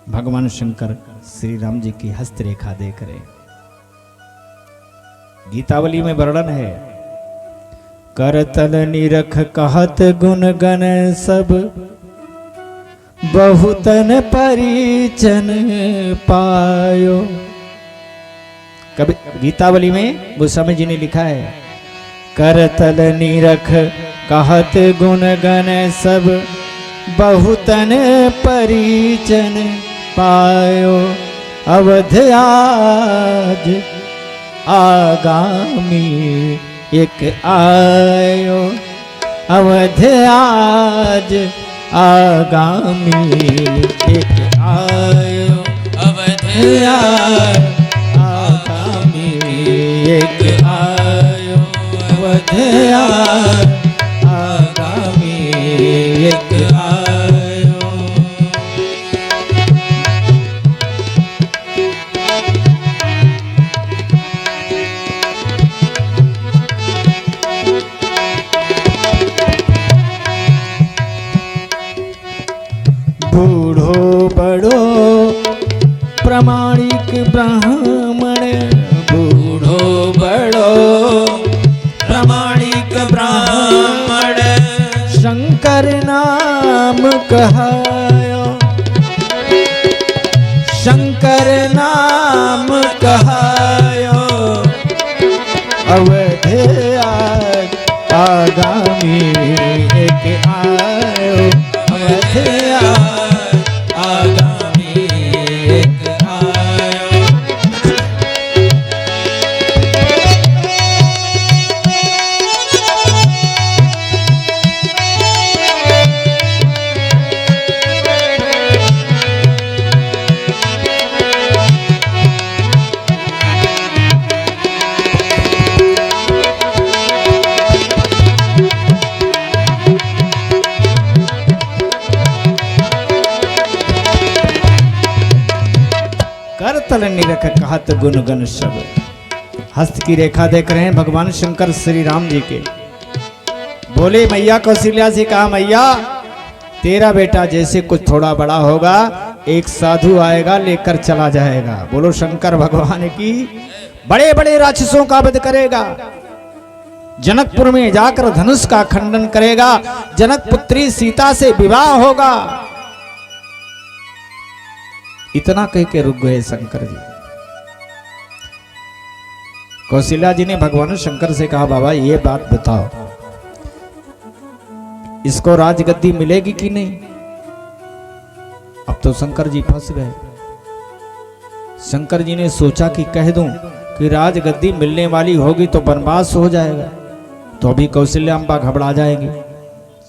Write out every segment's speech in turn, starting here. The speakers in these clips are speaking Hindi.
भगवान शंकर श्री राम जी की हस्तरेखा देख रहे। गीतावली में वर्णन है, करतल निरख कहत गुण गण सब, बहुतन परिचन पायो। कभी गीतावली में गोस्वामी जी ने लिखा है, करतल निरख कहत गुण गण सब, बहुतन परिचन पायो। अवध आज आगामी एक आयो, अवध आज आगामी एक आयो, अवध आज आगामी एक आयो, अवध आज आगामी एक आयो। बूढ़ो बड़ो प्रामाणिक ब्राह्मण, बूढ़ो बड़ो प्रामाणिक ब्राह्मण, शंकर नाम कहायो, शंकर नाम कहायो। अवध आज आगामी एक आयो, अवध आज आगामी एक आयो। करतल निरख कहत गुण गण सब। हस्त की रेखा देख रहे हैं भगवान शंकर श्री राम जी के। बोले मैया कौशल्या से कहा, मैया तेरा बेटा जैसे कुछ थोड़ा बड़ा होगा, एक साधु आएगा लेकर चला जाएगा। बोलो शंकर भगवान की। बड़े बड़े राक्षसों का वध करेगा, जनकपुर में जाकर धनुष का खंडन करेगा, जनक पुत्री सीता से विवाह होगा। इतना कह के रुक गए शंकर जी। कौशल्या जी ने भगवान शंकर से कहा, बाबा ये बात बताओ, इसको राजगद्दी मिलेगी कि नहीं? अब तो शंकर जी फंस गए। शंकर जी ने सोचा कि कह दूं कि राजगद्दी मिलने वाली होगी तो वनवास हो जाएगा, तो अभी कौशल्या अम्बा घबरा जाएंगी,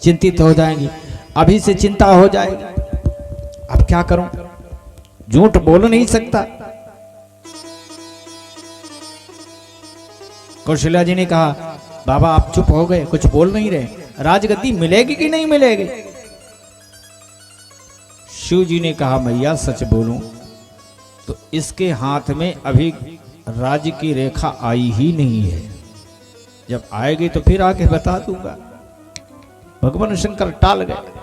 चिंतित हो जाएंगी, अभी से चिंता हो जाएगी। अब क्या करूं, झूठ बोल नहीं सकता। कौशल्या जी ने कहा, बाबा आप चुप हो गए, कुछ बोल नहीं रहे, राजगद्दी मिलेगी कि नहीं मिलेगी? शिव जी ने कहा, मैया सच बोलूं तो इसके हाथ में अभी राज्य की रेखा आई ही नहीं है, जब आएगी तो फिर आके बता दूंगा। भगवान शंकर टाल गए।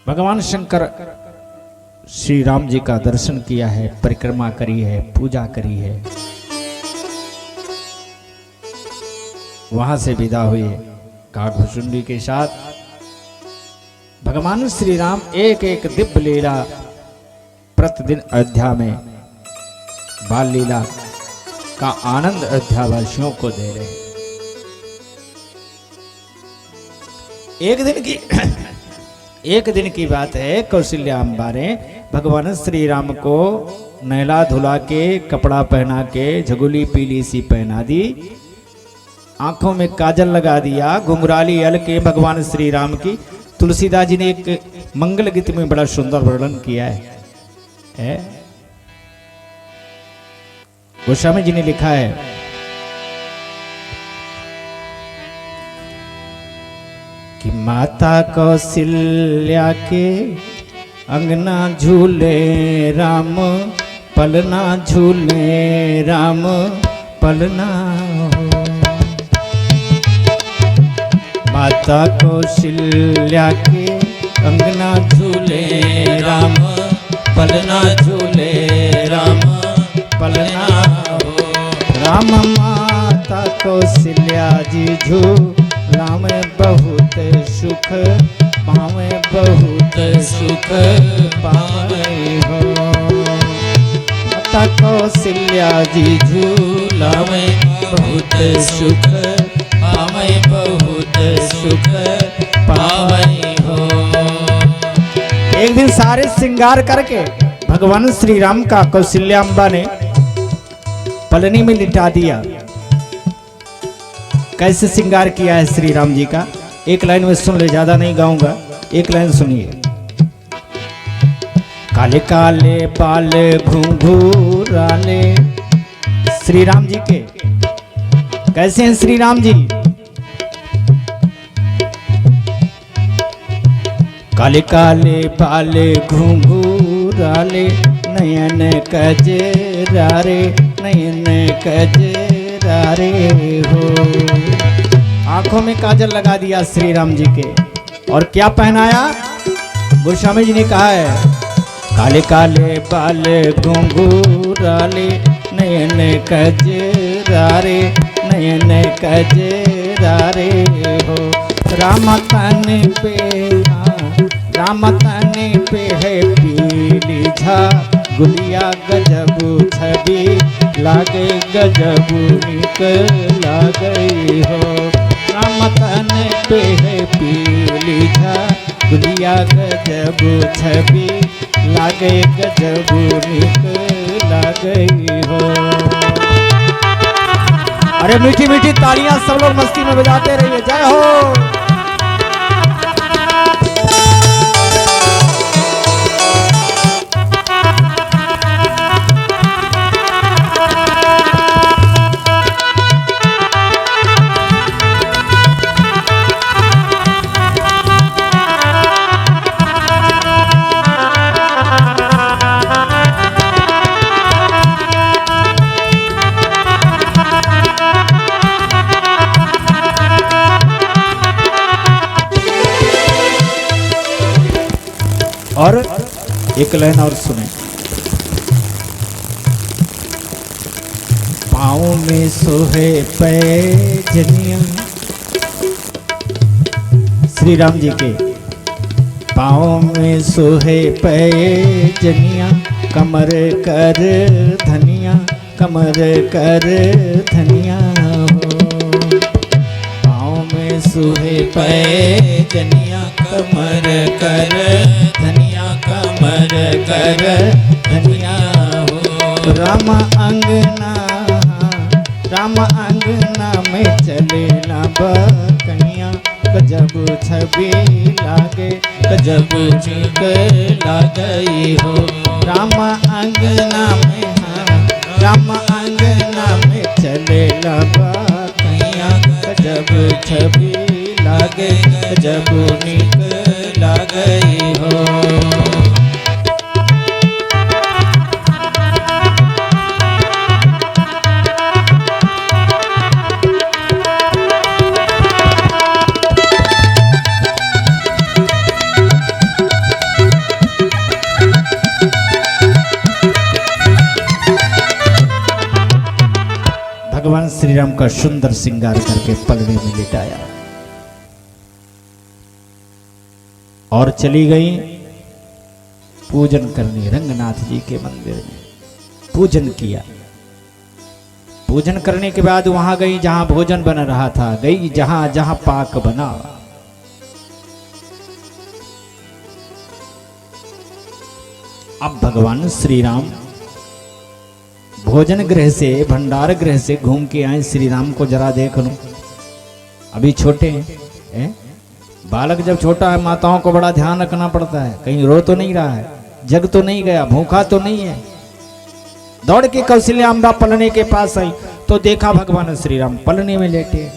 भगवान शंकर श्री राम जी का दर्शन किया है, परिक्रमा करी है, पूजा करी है, वहां से विदा हुए काकभुशुंडी के साथ। भगवान श्री राम एक एक दिव्य लीला प्रतिदिन अयोध्या में बाल लीला का आनंद अयोध्यावासियों को दे रहे हैं। एक दिन की बात है, कौशल्या अम्बा ने भगवान श्री राम को नहला धुला के, कपड़ा पहना के, झगुली पीली सी पहना दी, आंखों में काजल लगा दिया, घुंघराली अल के भगवान श्री राम की। तुलसीदास जी ने एक मंगल गीत में बड़ा सुंदर वर्णन किया है। गोस्वामी जी ने लिखा है, कि माता कौशल्या के अंगना झूले राम, पलना झूले राम, पलना हो। माता कौशल्या के अंगना झूले राम, पलना झूले राम, पलना हो राम। माता कौशल्या जी झूला में बहुत सुख पावे, बहुत सुख पावे हो। माता कौशल्या जी झूला में बहुत सुख पावे, बहुत सुख पावे हो। एक दिन सारे श्रृंगार करके भगवान श्री राम का कौशल्या अम्बा ने पलनी में लिटा दिया। कैसे श्रृंगार किया है श्री राम जी का, एक लाइन में सुन ले, ज्यादा नहीं गाऊंगा, एक लाइन सुनिए। काले काले बाल घुंघराले श्री राम जी के, कैसे हैं श्री राम जी? काले काले बाल घुंघराले नयन कजरारे, नयन कजरारे हो। आंखों में काजल लगा दिया श्री राम जी के, और क्या पहनाया? गोस्वामी जी ने कहा है काले काले बाल घुंघराले नयन कजरारे, नयन कजरारे हो। राम तन पे, राम तन पे है पीली झा गुलिया, गजब छवि लागे, गजब निक लागे हो। राम तन पे है पीली झा गुलिया, गजब छवि लागे, गजब निक लागे हो। अरे मीठी मीठी तालियां सब लोग मस्ती में बजाते रहिए, जय हो। और एक लाइन और सुने। पाँव में सोहे पैजनिया, श्री राम जी के पाँव में सोहे पैजनिया, कमर कर धनिया, कमर कर धनिया हो। पाँव में सोहे पैजनिया, कमर कर धनिया, कमर कर धनिया हो। राम अंगना, राम अंगना में चले ना बकनिया, गजब छवि लागे, गजब चिक लागई हो। राम अंगना में, राम अंगना में चले ना बकनिया, गजब छवि लागे, गजब निक लागई हो। भगवान श्री राम का सुंदर श्रृंगार करके पलड़े में लिटाया और चली गई पूजन करने रंगनाथ जी के मंदिर में। पूजन किया, पूजन करने के बाद वहां गई जहां भोजन बन रहा था, गई जहां जहां पाक बना। अब भगवान श्री राम भोजन गृह से, भंडार गृह से घूम के आए। श्री राम को जरा देख लो, अभी छोटे हैं। बालक जब छोटा है माताओं को बड़ा ध्यान रखना पड़ता है, कहीं रो तो नहीं रहा है, जग तो नहीं गया, भूखा तो नहीं है। दौड़ के कौशल्या अम्बा पलने के पास आई तो देखा भगवान श्री राम पलने में लेटे।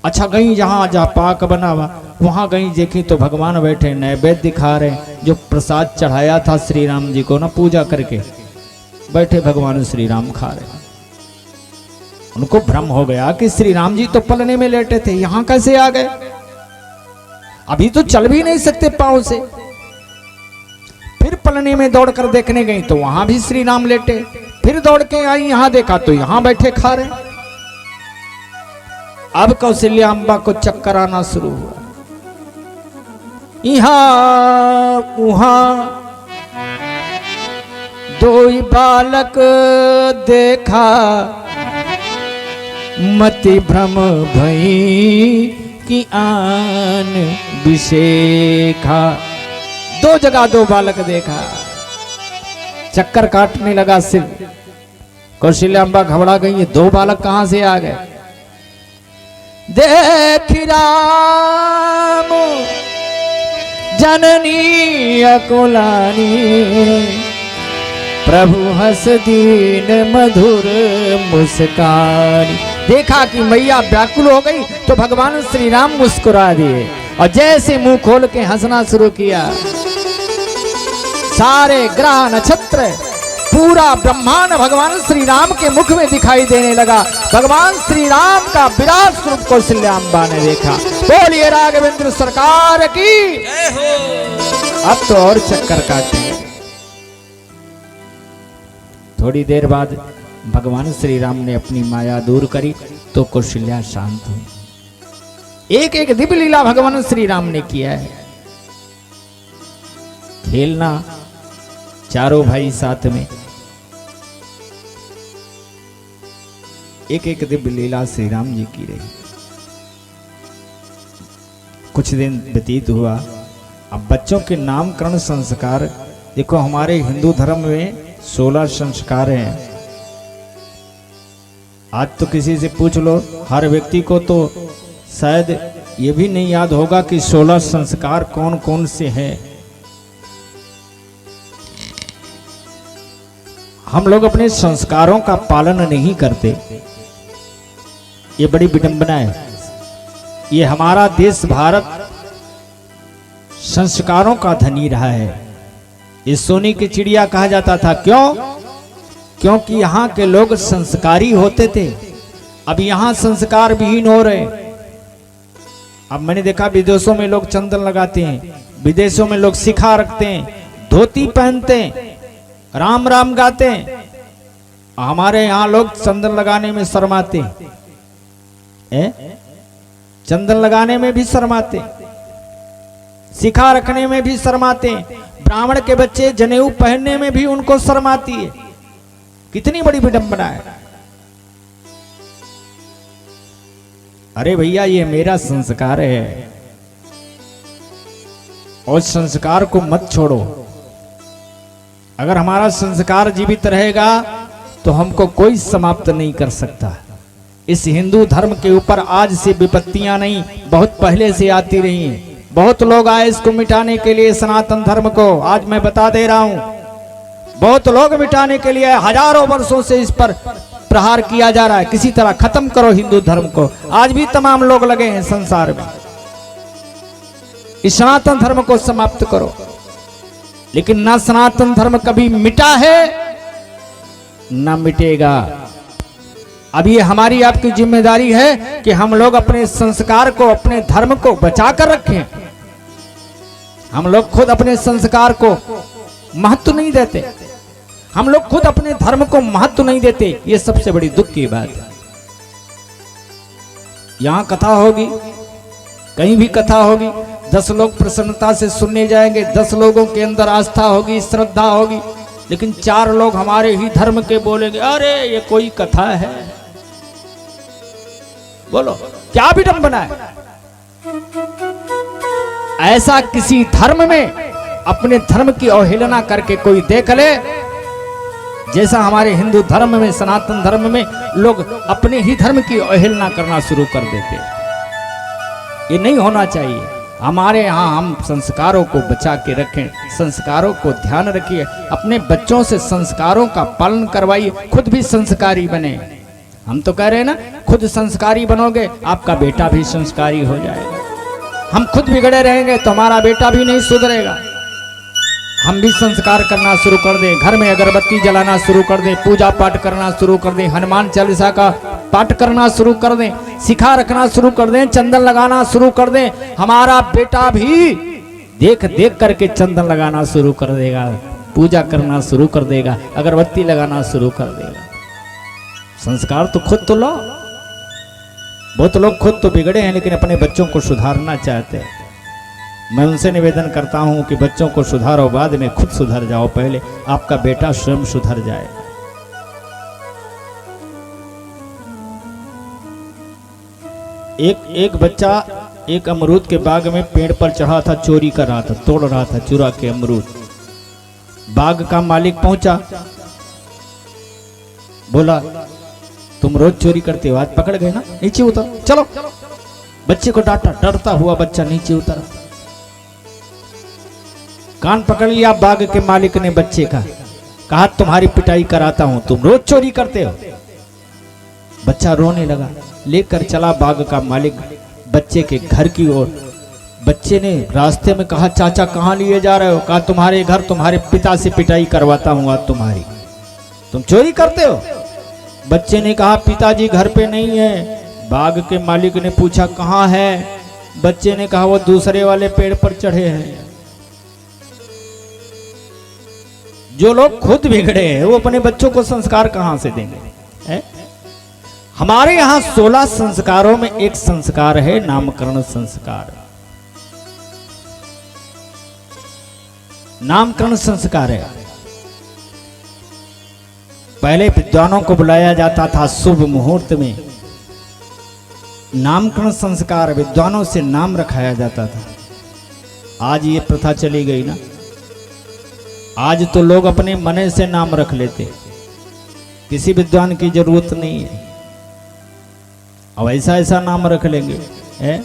अच्छा गई जहां जहाँ पाक बना हुआ वहां गई, देखी तो भगवान बैठे नैवेद्य दिखा रहे, जो प्रसाद चढ़ाया था श्री राम जी को ना पूजा करके, बैठे भगवान श्री राम खा रहे। उनको भ्रम हो गया कि श्री राम जी तो पलने में लेटे थे, यहां कैसे आ गए? अभी तो चल भी नहीं सकते पांव से। फिर पलने में दौड़ कर देखने गई तो वहां भी श्री राम लेटे। फिर दौड़ के आई, यहां देखा तो यहां बैठे खा रहे। अब कौशल्या अम्बा को चक्कर आना शुरू हुआ। यहां वहां दो ही बालक देखा, मति भ्रम भई कि आन विशेखा। दो जगह दो बालक देखा, चक्कर काटने लगा सिर। कौशल्या अम्बा घबरा गई, ये दो बालक कहां से आ गए? देख राम जननी अकुलानी, प्रभु हंस दीन मधुर मुस्कानी। देखा कि मैया व्याकुल हो गई तो भगवान श्री राम मुस्कुरा दिए और जैसे मुंह खोल के हंसना शुरू किया, सारे ग्रह नक्षत्र पूरा ब्रह्मांड भगवान श्री राम के मुख में दिखाई देने लगा। भगवान श्री राम का विराट स्वरूप कौशल्या अम्बा ने देखा। बोलिए राघवेंद्र सरकार की जय हो। अब तो और चक्कर काटे। थोड़ी देर बाद भगवान श्री राम ने अपनी माया दूर करी तो कौशल्या शांत हुई। एक एक दिव्य लीला भगवान श्री राम ने किया है। खेलना चारों भाई साथ में, एक एक दिव्य लीला श्री राम जी की रही। कुछ दिन व्यतीत हुआ। अब बच्चों के नामकरण संस्कार, देखो हमारे हिंदू धर्म में 16 संस्कार हैं। आज तो किसी से पूछ लो, हर व्यक्ति को तो शायद ये भी नहीं याद होगा कि 16 संस्कार कौन कौन से हैं। हम लोग अपने संस्कारों का पालन नहीं करते, ये बड़ी विडंबना है। ये हमारा देश भारत संस्कारों का धनी रहा है। ये सोने की चिड़िया कहा जाता था। क्यों? क्योंकि यहाँ के लोग संस्कारी होते थे। अब यहाँ संस्कार विहीन हो रहे। अब मैंने देखा विदेशों में लोग चंदन लगाते हैं, विदेशों में लोग शिखा रखते हैं, धोती पहनते हैं, राम राम गाते हैं। हमारे यहाँ लोग चंदन लगाने में शर्माते हैं, चंदन लगाने में भी शर्माते, शिखा रखने में भी शर्माते। ब्राह्मण के बच्चे जनेऊ पहनने में भी उनको शर्माती है। कितनी बड़ी विडंबना है। अरे भैया, ये मेरा संस्कार है और संस्कार को मत छोड़ो। अगर हमारा संस्कार जीवित रहेगा तो हमको कोई समाप्त नहीं कर सकता। इस हिंदू धर्म के ऊपर आज से विपत्तियां नहीं, बहुत पहले से आती रही हैं। बहुत लोग आए इसको मिटाने के लिए, सनातन धर्म को। आज मैं बता दे रहा हूं, बहुत लोग मिटाने के लिए हजारों वर्षों से इस पर प्रहार किया जा रहा है। किसी तरह खत्म करो हिंदू धर्म को। आज भी तमाम लोग लगे हैं संसार में, इस सनातन धर्म को समाप्त करो। लेकिन ना सनातन धर्म कभी मिटा है ना मिटेगा। अब ये हमारी आपकी जिम्मेदारी है कि हम लोग अपने संस्कार को, अपने धर्म को बचा कर रखें। हम लोग खुद अपने संस्कार को महत्व नहीं देते, हम लोग खुद अपने धर्म को महत्व नहीं देते। ये सबसे बड़ी दुख की बात है। यहां कथा होगी, कहीं भी कथा होगी, 10 लोग प्रसन्नता से सुनने जाएंगे, 10 लोगों के अंदर आस्था होगी, श्रद्धा होगी, लेकिन 4 लोग हमारे ही धर्म के बोलेंगे, अरे ये कोई कथा है। बोलो क्या विडंबना है। ऐसा किसी धर्म में अपने धर्म की अवहेलना करके कोई देख ले, जैसा हमारे हिंदू धर्म में, सनातन धर्म में लोग अपने ही धर्म की अवहेलना करना शुरू कर देते। ये नहीं होना चाहिए। हमारे यहाँ हम संस्कारों को बचा के रखें, संस्कारों को ध्यान रखिए, अपने बच्चों से संस्कारों का पालन करवाइए, खुद भी संस्कारी बने। हम तो कह रहे हैं ना, खुद संस्कारी बनोगे आपका बेटा भी संस्कारी हो जाएगा। हम खुद बिगड़े रहेंगे तो हमारा बेटा भी नहीं सुधरेगा। हम भी संस्कार करना शुरू कर दें, घर में अगरबत्ती जलाना शुरू कर दें, पूजा पाठ करना शुरू कर दें, हनुमान चालीसा का पाठ करना शुरू कर दें, सिखा रखना शुरू कर दें, चंदन लगाना शुरू कर दें, हमारा बेटा भी देख देख करके चंदन लगाना शुरू कर देगा, पूजा करना शुरू कर देगा, अगरबत्ती लगाना शुरू कर देगा। संस्कार तो खुद तो लो। बहुत लोग खुद तो बिगड़े हैं लेकिन अपने बच्चों को सुधारना चाहते हैं। मैं उनसे निवेदन करता हूं कि बच्चों को सुधारो, बाद में खुद सुधर जाओ, पहले आपका बेटा स्वयं सुधर जाए। एक बच्चा एक अमरूद के बाग में पेड़ पर चढ़ा था, चोरी कर रहा था, तोड़ रहा था चुरा के अमरूद। बाग का मालिक पहुंचा, बोला तुम रोज चोरी करते हो, आज पकड़ गए ना, नीचे उतर चलो। बच्चे को डांटा, डरता हुआ बच्चा नीचे उतरा। कान पकड़ लिया बाग के मालिक ने बच्चे का, कहा तुम्हारी पिटाई कराता हूं, तुम रोज चोरी करते हो। बच्चा रोने लगा, लेकर चला बाग का मालिक बच्चे के घर की ओर। बच्चे ने रास्ते में कहा चाचा कहां लिए जा रहे हो? कहा तुम्हारे घर, तुम्हारे पिता से पिटाई करवाता हूं आज तुम्हारी, तुम चोरी करते हो। बच्चे ने कहा पिताजी घर पे नहीं है। बाग के मालिक ने पूछा कहां है? बच्चे ने कहा वो दूसरे वाले पेड़ पर चढ़े हैं। जो लोग खुद बिगड़े हैं वो अपने बच्चों को संस्कार कहां से देंगे? है? हमारे यहां 16 संस्कारों में एक संस्कार है नामकरण संस्कार। नामकरण संस्कार है। पहले विद्वानों को बुलाया जाता था शुभ मुहूर्त में, नामकरण संस्कार विद्वानों से नाम रखाया जाता था। आज ये प्रथा चली गई ना, आज तो लोग अपने मन से नाम रख लेते, किसी विद्वान की जरूरत नहीं है। अब ऐसा ऐसा नाम रख लेंगे, है?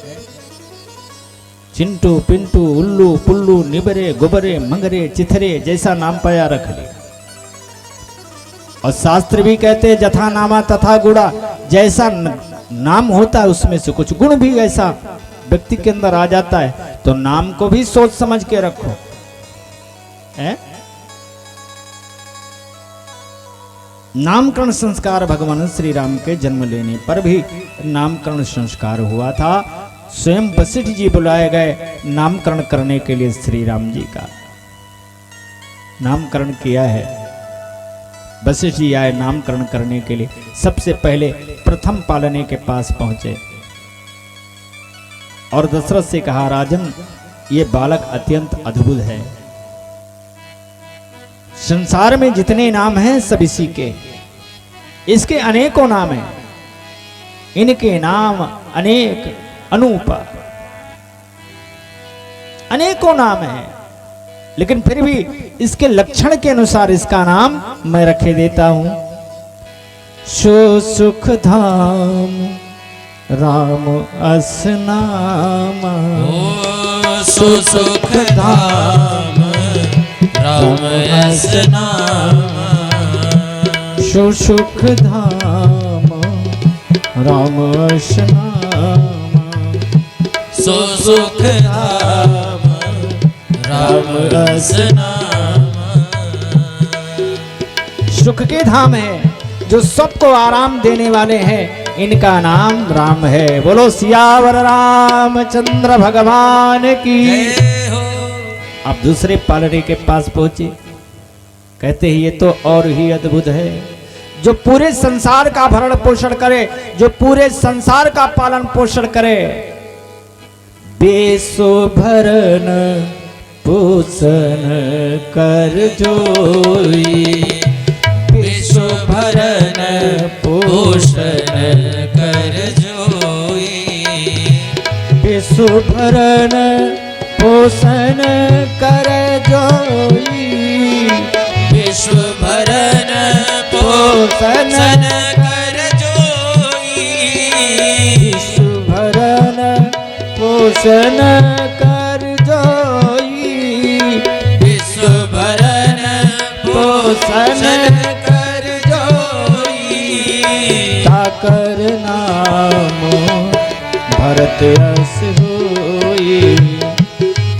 चिंटू पिंटू उल्लू पुल्लू निबरे गुबरे मंगरे चिथरे, जैसा नाम पाया रख लिया। और शास्त्र भी कहते हैं जथा नामा तथा गुणा, जैसा नाम होता है उसमें से कुछ गुण भी ऐसा व्यक्ति के अंदर आ जाता है। तो नाम को भी सोच समझ के रखो, है? नामकरण संस्कार भगवान श्री राम के जन्म लेने पर भी नामकरण संस्कार हुआ था। स्वयं वशिष्ठ जी बुलाए गए नामकरण करने के लिए श्री राम जी का नामकरण किया है। वशिष्ठ जी आए नामकरण करने के लिए। सबसे पहले प्रथम पालने के पास पहुंचे और दशरथ से कहा राजन ये बालक अत्यंत अद्भुत है, संसार में जितने नाम हैं सब इसी के, इसके अनेकों नाम हैं, इनके नाम अनेक अनूप अनेकों नाम हैं, लेकिन फिर भी इसके लक्षण के अनुसार इसका नाम मैं रखे देता हूं। सो सुख धाम राम अस नाम, सो सुख धाम राम अस नाम, सो सुख धाम राम अस नाम, सो सुख धाम राम अस नाम। सुख के धाम है जो सबको आराम देने वाले हैं, इनका नाम राम है। बोलो सियावर रामचंद्र भगवान की। अब दूसरे पालने के पास पहुंचे, कहते हैं ये तो और ही अद्भुत है, जो पूरे संसार का भरण पोषण करे, जो पूरे संसार का पालन पोषण करे। बेसो भरण पोषण कर जोई, बेसो भरण पोषण कर जोई, बेसो भरण पोषण कर जोई, विश्व भरण पोषण कर जोई, विश्व भरण पोषण कर जोई, विश्व भरण पोषण कर जोई। ताकर नाम भरत यस होई,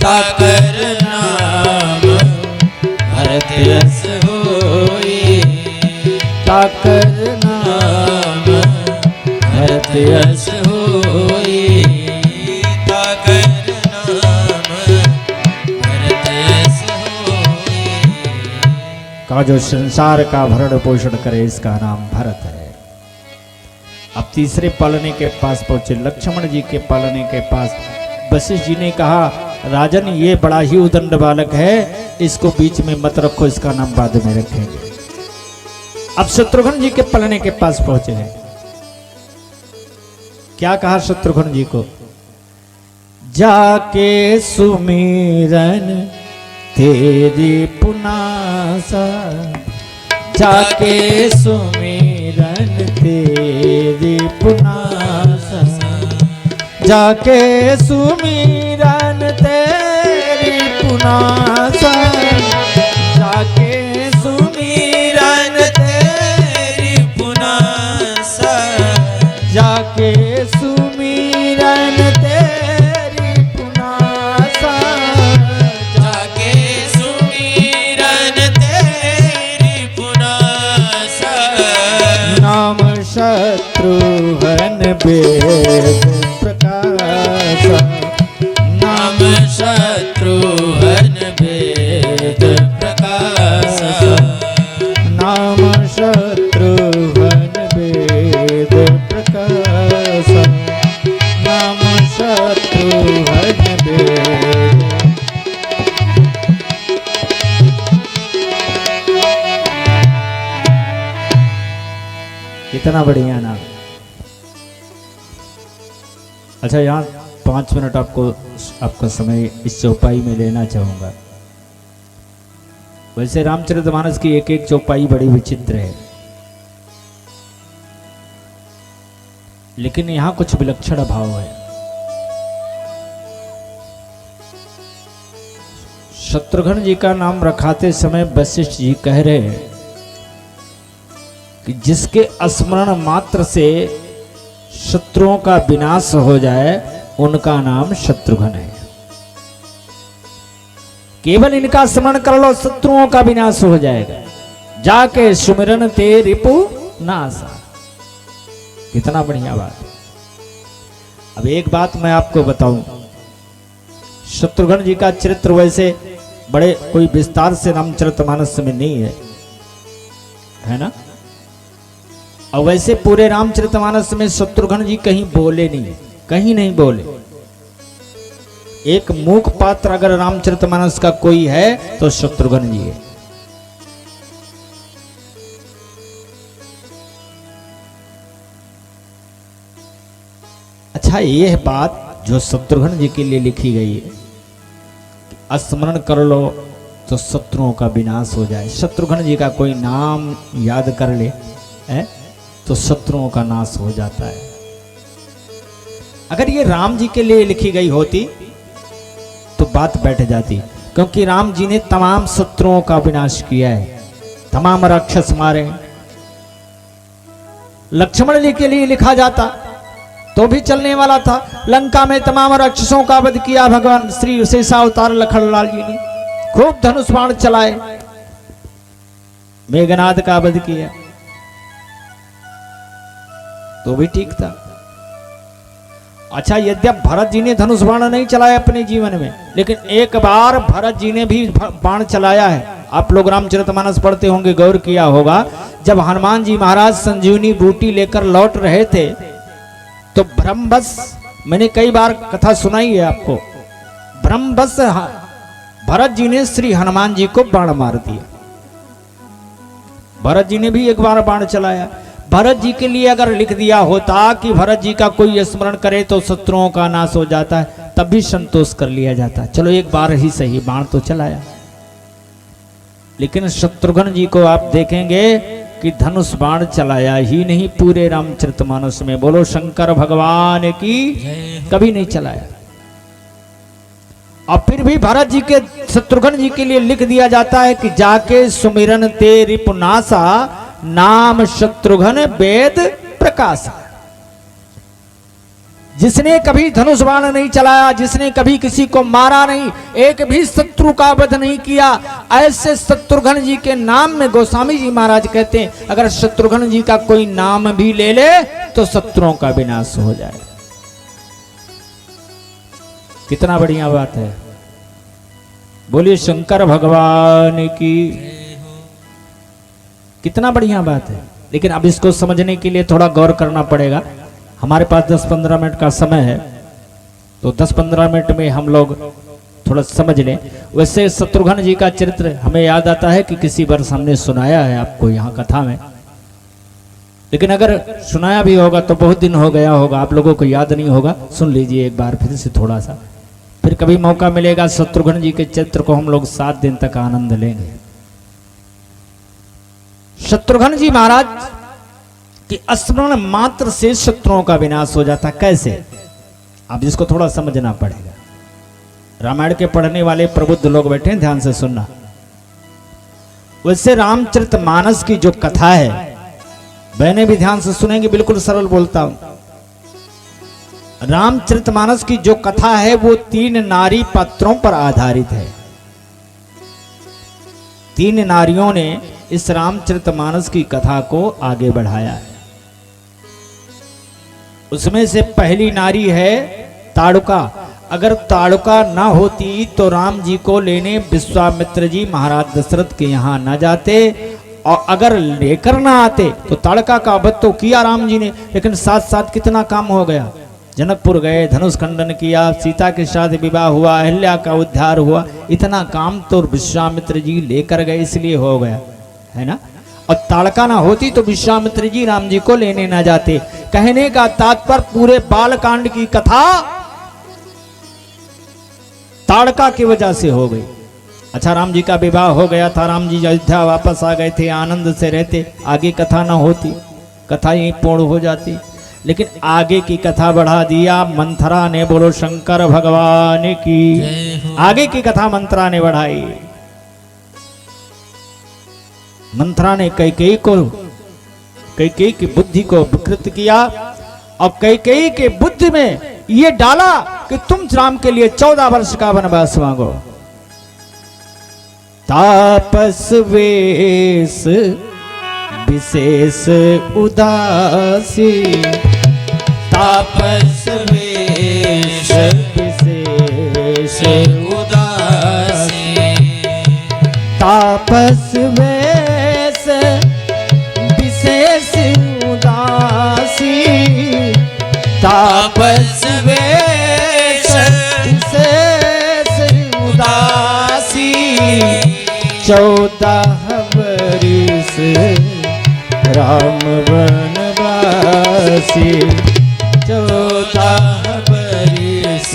ताकर नाम भरत यस होई, ताकर नाम का जो संसार का भरण पोषण करे इसका नाम भरत है। अब तीसरे पालने के पास पहुंचे, लक्ष्मण जी के पालने के पास। वशिष्ठ जी ने कहा राजन ये बड़ा ही उदंड बालक है, इसको बीच में मत रखो, इसका नाम बाद में रखेंगे। अब शत्रुघ्न जी के पालने के पास पहुंचे हैं। क्या कहा शत्रुघ्न जी को, जाके सुमिरन तेरी पुनासा, जाके सुमिरन तेरी पुनासा, जाके सुमिरन तेरी पुनासा, जाके सुमिरन तेरी पुनासा, जाके सुमिरन तेरी पुनासा, जाके सुमिरन तेरी पुनासा, नाम शत्रुघ्न वेद प्रकाशा, नाम शत्रुघ्न वेद प्रकाशा, नाम शत्रुघ्न वेद प्रकाशा, नाम शत्रुघ्न वेद। कितना बढ़िया नाम। अच्छा यहाँ 5 मिनट आपका समय इस चौपाई में लेना चाहूंगा। वैसे रामचरितमानस की एक एक चौपाई बड़ी विचित्र है, लेकिन यहां कुछ विलक्षण भाव है। शत्रुघ्न जी का नाम रखाते समय वशिष्ठ जी कह रहे हैं कि जिसके स्मरण मात्र से शत्रुओं का विनाश हो जाए उनका नाम शत्रुघ्न है। केवल इनका स्मरण कर लो, शत्रुओं का विनाश हो जाएगा। जाके सुमिरन ते रिपु नासा। कितना बढ़िया बात। अब एक बात मैं आपको बताऊं, शत्रुघ्न जी का चरित्र वैसे बड़े कोई विस्तार से रामचरितमानस में नहीं है ना। और वैसे पूरे रामचरितमानस में शत्रुघ्न जी कहीं बोले नहीं, कहीं नहीं बोले। एक मूक पात्र अगर रामचरितमानस का कोई है तो शत्रुघ्न जी है। अच्छा यह बात जो शत्रुघ्न जी के लिए लिखी गई है, स्मरण कर लो तो शत्रुओं का विनाश हो जाए। शत्रुघ्न जी का कोई नाम याद कर ले है तो शत्रुओं का नाश हो जाता है। अगर ये राम जी के लिए लिखी गई होती तो बात बैठ जाती, क्योंकि राम जी ने तमाम शत्रुओं का विनाश किया है, तमाम राक्षस मारे। लक्ष्मण जी के लिए लिखा जाता तो भी चलने वाला था। लंका में तमाम राक्षसों का वध किया भगवान श्री शेषावतार लखनलाल जी ने। खूब धनुष बाण चलाए, मेघनाद का वध किया तो भी ठीक था। अच्छा यद्यप भरत जी ने धनुष बाण नहीं चलाया अपने जीवन में, लेकिन एक बार भरत जी ने भी बाण चलाया है। आप लोग रामचरितमानस पढ़ते होंगे, गौर किया होगा, जब हनुमान जी महाराज संजीवनी बूटी लेकर लौट रहे थे तो ब्रह्मवश, मैंने कई बार कथा सुनाई है आपको, ब्रह्मवश भरत जी ने श्री हनुमान जी को बाण मार दिया। भरत जी ने भी एक बार बाण चलाया। भरत जी के लिए अगर लिख दिया होता कि भरत जी का कोई स्मरण करे तो शत्रुओं का नाश हो जाता है, तब भी संतोष कर लिया जाता। चलो एक बार ही सही बाण तो चलाया। लेकिन शत्रुघ्न जी को आप देखेंगे कि धनुष बाण चलाया ही नहीं पूरे रामचरितमानस में। बोलो शंकर भगवान की, कभी नहीं चलाया। और फिर भी भरत जी के, शत्रुघ्न जी के लिए लिख दिया जाता है कि जाके सुमिरन ते रिपुनासा, नाम शत्रुघ्न वेद प्रकाशा। जिसने कभी धनुष बाण नहीं चलाया, जिसने कभी किसी को मारा नहीं, एक भी शत्रु का वध नहीं किया, ऐसे शत्रुघ्न जी के नाम में गोस्वामी जी महाराज कहते हैं अगर शत्रुघ्न जी का कोई नाम भी ले ले तो शत्रुओं का विनाश हो जाए। कितना बढ़िया बात है। बोलिए शंकर भगवान की। कितना बढ़िया बात है। लेकिन अब इसको समझने के लिए थोड़ा गौर करना पड़ेगा। हमारे पास 10-15 मिनट का समय है, तो 10-15 मिनट में हम लोग थोड़ा समझ लें। वैसे शत्रुघ्न जी का चरित्र हमें याद आता है कि किसी वर्ष हमने सुनाया है आपको यहाँ कथा में, लेकिन अगर सुनाया भी होगा तो बहुत दिन हो गया होगा, आप लोगों को याद नहीं होगा। सुन लीजिए एक बार फिर से थोड़ा सा, फिर कभी मौका मिलेगा शत्रुघ्न जी के चरित्र को हम लोग 7 दिन तक आनंद लेंगे। शत्रुघ्न जी महाराज कि स्मरण मात्र से शत्रुओं का विनाश हो जाता। कैसे? अब इसको थोड़ा समझना पड़ेगा। रामायण के पढ़ने वाले प्रबुद्ध लोग बैठे हैं, ध्यान से सुनना। वैसे रामचरितमानस की जो कथा है, बहने भी ध्यान से सुनेंगे, बिल्कुल सरल बोलता हूं। रामचरितमानस की जो कथा है वो 3 नारी पात्रों पर आधारित है। 3 नारियों ने इस रामचरितमानस की कथा को आगे बढ़ाया है। उसमें से पहली नारी है ताड़ुका। अगर ताड़ुका ना होती तो राम जी को लेने विश्वामित्र जी महाराज दशरथ के यहां न जाते, और अगर लेकर ना आते तो ताड़का का वध तो किया राम जी ने, लेकिन साथ साथ कितना काम हो गया। जनकपुर गए, धनुष खंडन किया, सीता के साथ विवाह हुआ, अहिल्या का उद्धार हुआ, इतना काम तो विश्वामित्र जी लेकर गए, इसलिए हो गया, है ना। और ताड़का ना होती तो विश्वामित्र जी राम जी को लेने ना जाते। कहने का तात्पर्य पूरे बालकांड की कथा ताड़का की वजह से हो गई। अच्छा, राम जी का विवाह हो गया था, राम जी अयोध्या वापस आ गए थे, आनंद से रहते, आगे कथा ना होती, कथा यहीं पूर्ण हो जाती। लेकिन आगे की कथा बढ़ा दिया मंथरा ने। बोलो शंकर भगवान की। आगे की कथा मंथरा ने बढ़ाई। मंथरा ने कैकेयी की बुद्धि को विकृत किया, और कैकेयी के बुद्धि में ये डाला कि तुम राम के लिए 14 वर्ष का वनवास मांगो। तापस वेश विशेष उदासी, तापस वेश विशेष उदासी, तापस वेश विशेष उदासी, तापस वेश विशेष उदासी। 14 वर्ष राम वनवासी, 14 वर्ष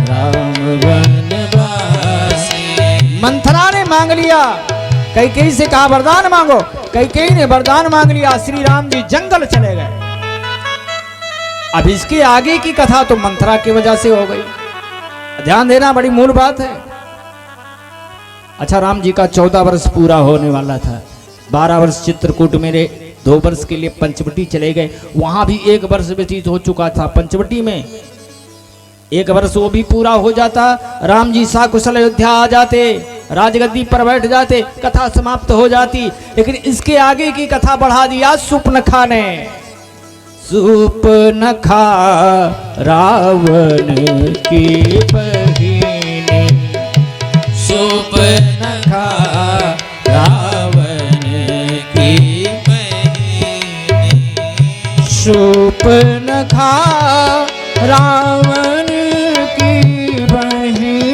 राम वनवासी। मंथरा ने मांग लिया, कैकेयी से कहा वरदान मांगो। कैकेयी ने वरदान मांग लिया, श्री राम जी जंगल चले गए। अब इसके आगे की कथा तो मंथरा की वजह से हो गई। ध्यान देना, बड़ी मूल बात है। अच्छा, राम जी का 14 वर्ष पूरा होने वाला था। 12 वर्ष चित्रकूट में रहे, 2 वर्ष के लिए पंचवटी चले गए, वहां भी 1 वर्ष व्यतीत हो चुका था। पंचवटी में 1 वर्ष वो भी पूरा हो जाता, राम जी साकुशल अयोध्या आ जाते, राजगद्दी पर बैठ जाते, कथा समाप्त हो जाती। लेकिन इसके आगे की कथा बढ़ा दिया शूर्पणखा ने। शूर्पणखा रावण की बहिनी, शूर्पणखा रावण की बहिनी, शूर्पणखा रावण की बहिनी,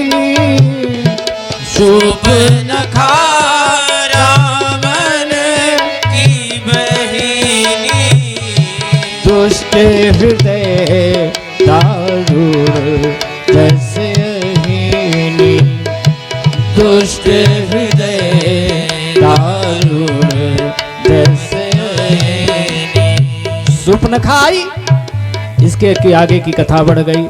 शूर्पणखा रावण की बहिनी, दुष्ट हृदय दारुण जैसे अहिनी, दुष्ट हृदय दारुण जैसे अहिनी। शूर्पणखा आई, इसके की आगे की कथा बढ़ गई।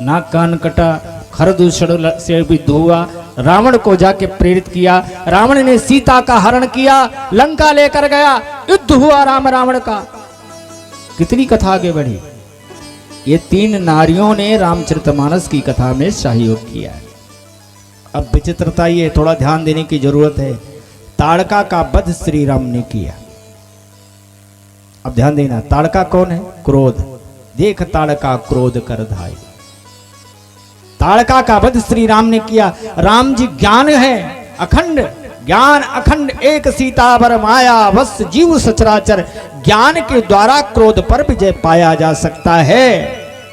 नाक कान कटा, खरदूषण से भी धुआ, रावण को जाके प्रेरित किया। रावण ने सीता का हरण किया, लंका लेकर गया, युद्ध हुआ राम रावण का। कितनी कथा आगे बढ़ी। ये 3 नारियों ने रामचरितमानस की कथा में सहयोग किया है। अब विचित्रता ये थोड़ा ध्यान देने की जरूरत है। ताड़का का वध श्री राम ने किया। अब ध्यान देना, ताड़का कौन है? क्रोध। देख ताड़का क्रोध कर धाई। ताड़का का वध श्री राम ने किया। राम जी ज्ञान है, अखंड ज्ञान अखंड एक सीतावर माया बस जीव सचराचर। ज्ञान के द्वारा क्रोध पर विजय पाया जा सकता है।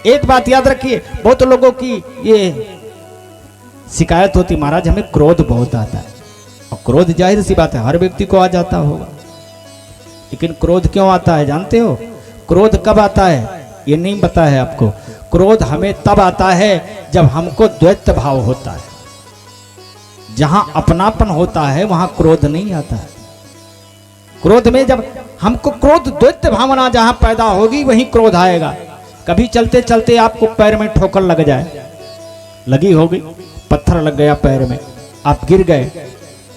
एक बात याद रखिए, बहुत लोगों की ये शिकायत होती, महाराज हमें क्रोध बहुत आता है। और क्रोध जाहिर सी बात है हर व्यक्ति को आ जाता होगा, लेकिन क्रोध क्यों आता है जानते हो? क्रोध कब आता है ये नहीं पता है आपको। क्रोध हमें तब आता है जब हमको द्वैत भाव होता है। जहां अपनापन होता है वहां क्रोध नहीं आता है। क्रोध में जब हमको क्रोध द्वैत भावना जहां पैदा होगी वहीं क्रोध आएगा। कभी चलते चलते आपको पैर में ठोकर लग जाए, लगी होगी, पत्थर लग गया पैर में, आप गिर गए,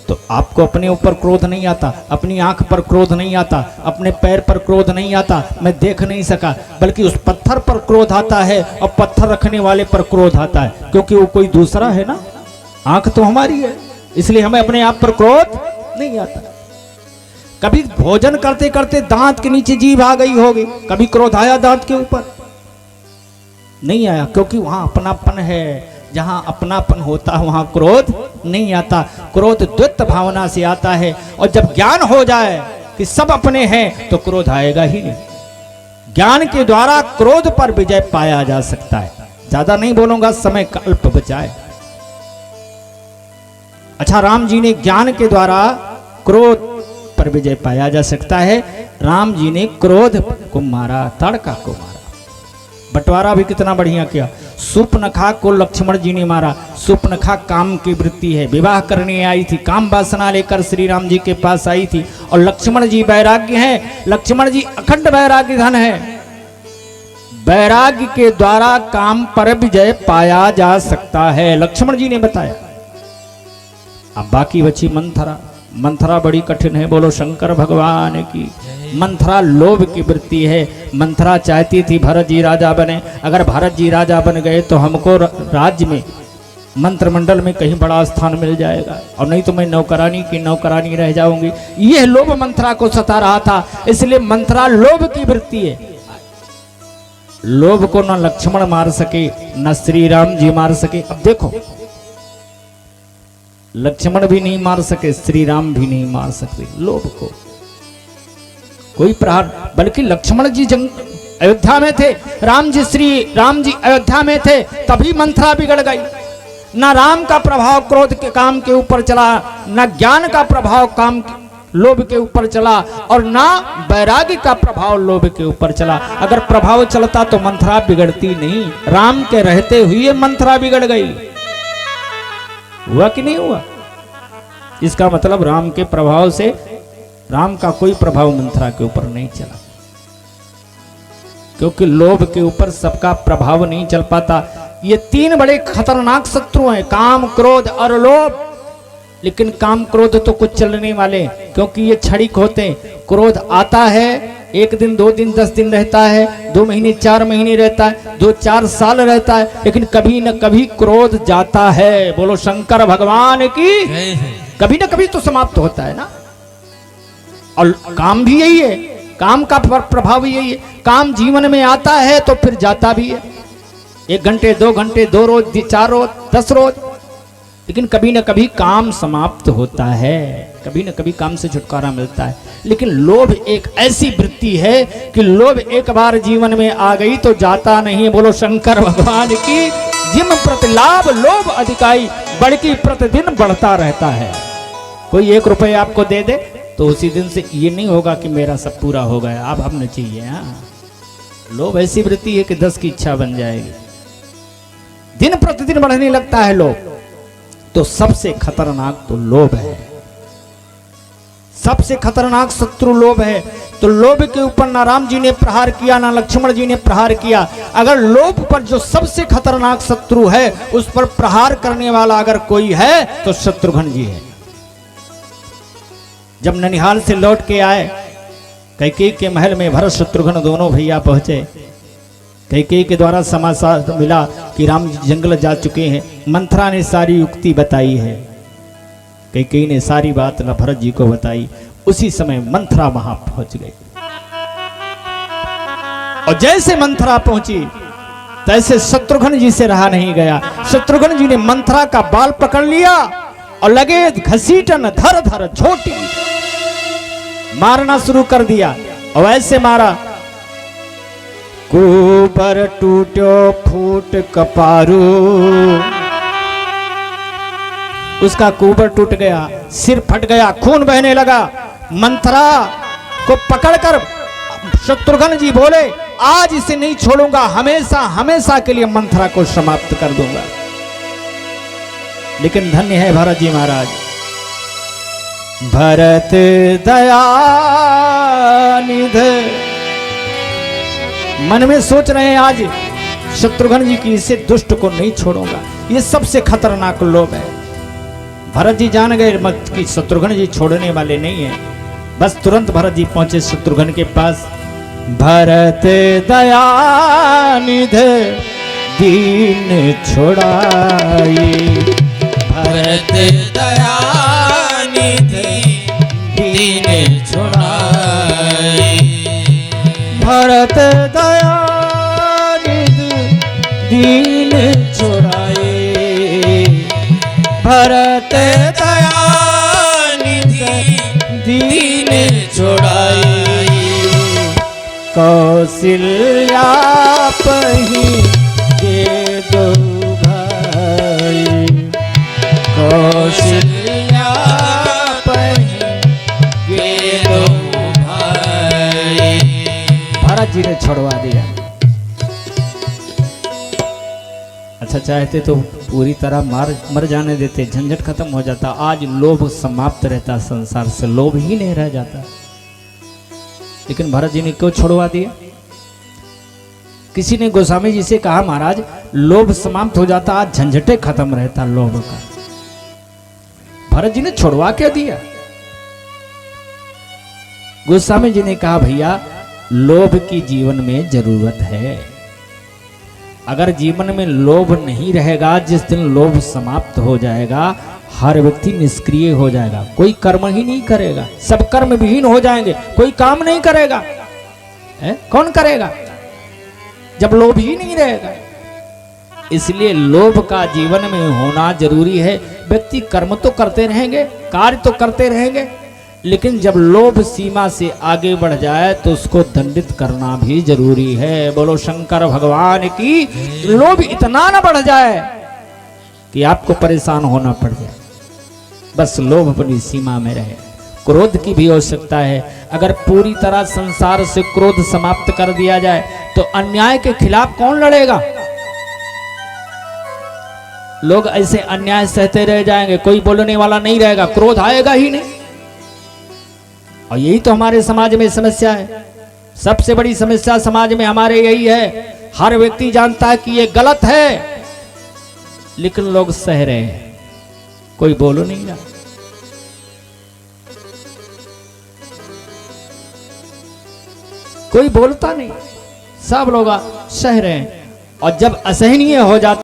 तो आपको अपने ऊपर क्रोध नहीं आता, अपनी आंख पर क्रोध नहीं आता, अपने पैर पर क्रोध नहीं आता, मैं देख नहीं सका, बल्कि उस पत्थर पर क्रोध आता है और पत्थर रखने वाले पर क्रोध आता है, क्योंकि वो कोई दूसरा है ना। आंख तो हमारी है, इसलिए हमें अपने आप पर क्रोध नहीं आता। कभी भोजन करते करते दांत के नीचे जीभ आ गई होगी, कभी क्रोध आया दांत के ऊपर? नहीं आया, क्योंकि वहां अपनापन है। जहां अपनापन होता है वहां क्रोध नहीं आता। क्रोध द्वैत भावना से आता है, और जब ज्ञान हो जाए कि सब अपने हैं तो क्रोध आएगा ही नहीं। ज्ञान के द्वारा क्रोध पर विजय पाया जा सकता है। ज्यादा नहीं बोलूंगा, समय का अल्प बचाए। अच्छा, राम जी ने ज्ञान के द्वारा क्रोध पर विजय पाया जा सकता है। राम जी ने क्रोध को मारा, ताड़का को मारा। बंटवारा भी कितना बढ़िया किया। सुपनखा को लक्ष्मण जी ने मारा। सुपनखा काम की वृत्ति है, विवाह करने आई थी, काम वासना लेकर श्री राम जी के पास आई थी, और लक्ष्मण जी वैराग्य हैं। लक्ष्मण जी अखंड वैराग्य धन है। वैराग्य के द्वारा काम पर विजय पाया जा सकता है, लक्ष्मण जी ने बताया। अब बाकी बची मंथरा। मंथरा बड़ी कठिन है, बोलो शंकर भगवान की। मंथरा लोभ की वृत्ति है। मंथरा चाहती थी भरत जी राजा बने। अगर भरत जी राजा बन गए तो हमको राज्य में, मंत्रिमंडल में कहीं बड़ा स्थान मिल जाएगा, और नहीं तो मैं नौकरानी की नौकरानी रह जाऊंगी। यह लोभ मंथरा को सता रहा था, इसलिए मंथरा लोभ की वृत्ति है। लोभ को न लक्ष्मण मार सके, न श्री राम जी मार सके। अब देखो, लक्ष्मण भी नहीं मार सके, श्री राम भी नहीं मार सकते लोभ को। कोई प्रहार, बल्कि लक्ष्मण जी अयोध्या में थे, श्री राम जी अयोध्या में थे, तभी मंथरा बिगड़ गई। न राम का प्रभाव क्रोध के काम के ऊपर चला, न ज्ञान का प्रभाव काम लोभ के ऊपर चला, और न वैराग्य का प्रभाव लोभ के ऊपर चला। अगर प्रभाव चलता तो मंथरा बिगड़ती नहीं। राम के रहते हुए मंथरा बिगड़ गई। हुआ कि नहीं हुआ? इसका मतलब राम के प्रभाव से, राम का कोई प्रभाव मंथरा के ऊपर नहीं चला, क्योंकि लोभ के ऊपर सबका प्रभाव नहीं चल पाता। ये तीन बड़े खतरनाक शत्रु हैं, काम, क्रोध और लोभ। लेकिन काम क्रोध तो कुछ चलने वाले, क्योंकि ये क्षणिक होते हैं। क्रोध आता है, 1 दिन 2 दिन 10 दिन रहता है, 2 महीने 4 महीने रहता है, 2-4 साल रहता है, लेकिन कभी न कभी क्रोध जाता है। बोलो शंकर भगवान की। कभी न कभी तो समाप्त होता है ना। और काम भी यही है, काम का प्रभाव यही है। काम जीवन में आता है तो फिर जाता भी है। 1 घंटे 2 घंटे, 2 रोज 4 रोज 10 रोज, लेकिन कभी न कभी काम समाप्त होता है, कभी न कभी काम से छुटकारा मिलता है। लेकिन लोभ एक ऐसी वृत्ति है कि लोभ एक बार जीवन में आ गई तो जाता नहीं। बोलो शंकर भगवान की। जिम प्रति लाभ लोभ अधिकाई, बढ़की प्रतिदिन बढ़ता रहता है। कोई 1 रुपए आपको दे दे तो उसी दिन से ये नहीं होगा कि मेरा सब पूरा हो गया, अब हमने चाहिए। हाँ, लोभ ऐसी वृत्ति है कि 10 की इच्छा बन जाएगी। दिन प्रतिदिन बढ़ने लगता है लोभ। तो सबसे खतरनाक तो लोभ है, सबसे खतरनाक शत्रु लोभ है। तो लोभ के ऊपर ना राम जी ने प्रहार किया, ना लक्ष्मण जी ने प्रहार किया। अगर लोभ पर जो सबसे खतरनाक शत्रु है उस पर प्रहार करने वाला अगर कोई है तो शत्रुघ्न जी है। जब ननिहाल से लौट के आए, कैकेयी के महल में भरत शत्रुघ्न दोनों भैया पहुंचे। कैकेयी के द्वारा समाचार मिला कि राम जंगल जा चुके हैं। मंथरा ने सारी युक्ति बताई है, कैकेयी ने सारी बात भरत जी को बताई। उसी समय मंथरा वहां पहुंच गई, और जैसे मंथरा पहुंची तैसे शत्रुघ्न जी से रहा नहीं गया। शत्रुघ्न जी ने मंथरा का बाल पकड़ लिया और लगे घसीटन धर धर छोटी, मारना शुरू कर दिया। और ऐसे मारा, कुबर टूटो फूट कपारू, उसका कुबर टूट गया, सिर फट गया, खून बहने लगा। मंथरा को पकड़कर शत्रुघ्न जी बोले, आज इसे नहीं छोड़ूंगा, हमेशा हमेशा के लिए मंथरा को समाप्त कर दूंगा। लेकिन धन्य है भरत जी महाराज, भरत दयानिध मन में सोच रहे हैं आज शत्रुघ्न जी की इसे दुष्ट को नहीं छोड़ूंगा, ये सबसे खतरनाक लोभ है। भरत जी जान गए मत कि शत्रुघ्न जी छोड़ने वाले नहीं है। बस तुरंत भरत जी पहुंचे शत्रुघ्न के पास। भरत दयानिध दीन छोड़ाई, भरत दयानिधि दीन छुड़ाई, भरत दयानिध दीन छोड़ाई, भरत दयानिधि दीन छुड़ाई, कौशल्या पही के दो भाई, कौशल्या पही के दो भाई। भरत जी ने छोड़वा दिया। अच्छा चाहते तो पूरी तरह मर जाने देते, झंझट खत्म हो जाता। आज लोभ समाप्त रहता, संसार से लोभ ही नहीं रह जाता। लेकिन भरत जी ने क्यों छोड़वा दिया? किसी ने गोस्वामी जी से कहा, महाराज लोभ समाप्त हो जाता, आज झंझटे खत्म रहता लोभ का। भरत जी ने छोड़वा क्या दिया? गोस्वामी जी ने कहा, भैया लोभ की जीवन में जरूरत है। अगर जीवन में लोभ नहीं रहेगा, जिस दिन लोभ समाप्त हो जाएगा, हर व्यक्ति निष्क्रिय हो जाएगा, कोई कर्म ही नहीं करेगा, सब कर्म विहीन हो जाएंगे, कोई काम नहीं करेगा। कौन करेगा जब लोभ ही नहीं रहेगा? इसलिए लोभ का जीवन में होना जरूरी है। व्यक्ति कर्म तो करते रहेंगे, कार्य तो करते रहेंगे, लेकिन जब लोभ सीमा से आगे बढ़ जाए तो उसको दंडित करना भी जरूरी है। बोलो शंकर भगवान की। लोभ इतना ना बढ़ जाए कि आपको परेशान होना पड़ जाए, बस लोभ अपनी सीमा में रहे। क्रोध की भी आवश्यकता है। अगर पूरी तरह संसार से क्रोध समाप्त कर दिया जाए तो अन्याय के खिलाफ कौन लड़ेगा? लोग ऐसे अन्याय सहते रह जाएंगे, कोई बोलने वाला नहीं रहेगा, क्रोध आएगा ही नहीं। और यही तो हमारे समाज में समस्या है। सबसे बड़ी समस्या समाज में हमारे यही है, हर व्यक्ति जानता है कि ये गलत है, लेकिन लोग सह रहे हैं, कोई बोलो नहीं रहा। कोई बोलता नहीं, सब लोग सह रहे हैं। और जब असहनीय हो जाता